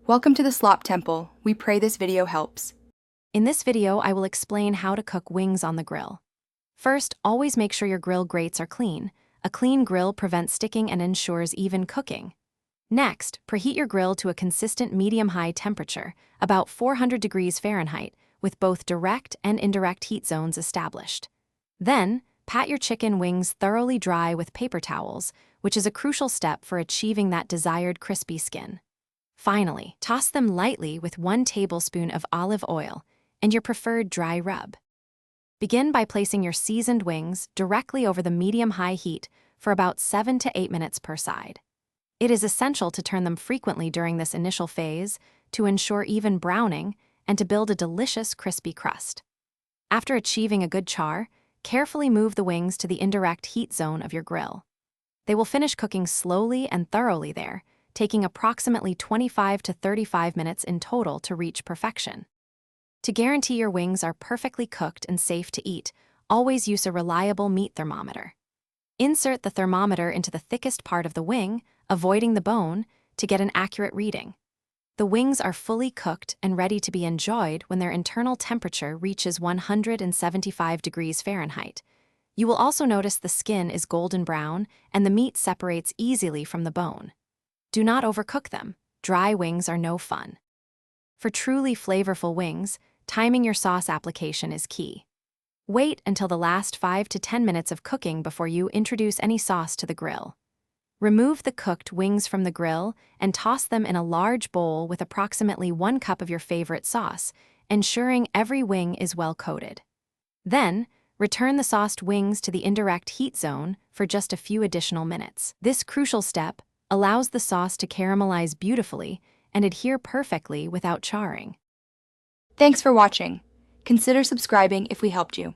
Welcome to the Slop Temple. We pray this video helps. In this video, I will explain how to cook wings on the grill. First, always make sure your grill grates are clean. A clean grill prevents sticking and ensures even cooking. Next, preheat your grill to a consistent medium-high temperature, about 400 degrees Fahrenheit, with both direct and indirect heat zones established. Then, pat your chicken wings thoroughly dry with paper towels, which is a crucial step for achieving that desired crispy skin. Finally, toss them lightly with 1 tablespoon of olive oil and your preferred dry rub. Begin by placing your seasoned wings directly over the medium-high heat for about 7 to 8 minutes per side. It is essential to turn them frequently during this initial phase to ensure even browning and to build a delicious crispy crust. After achieving a good char, carefully move the wings to the indirect heat zone of your grill. They will finish cooking slowly and thoroughly there, taking approximately 25 to 35 minutes in total to reach perfection. To guarantee your wings are perfectly cooked and safe to eat, always use a reliable meat thermometer. Insert the thermometer into the thickest part of the wing, avoiding the bone, to get an accurate reading. The wings are fully cooked and ready to be enjoyed when their internal temperature reaches 175 degrees Fahrenheit. You will also notice the skin is golden brown and the meat separates easily from the bone. Do not overcook them. Dry wings are no fun. For truly flavorful wings, timing your sauce application is key. Wait until the last 5 to 10 minutes of cooking before you introduce any sauce to the grill. Remove the cooked wings from the grill and toss them in a large bowl with approximately 1 cup of your favorite sauce, ensuring every wing is well coated. Then, return the sauced wings to the indirect heat zone for just a few additional minutes. This crucial step allows the sauce to caramelize beautifully and adhere perfectly without charring. Thanks for watching. Consider subscribing if we helped you.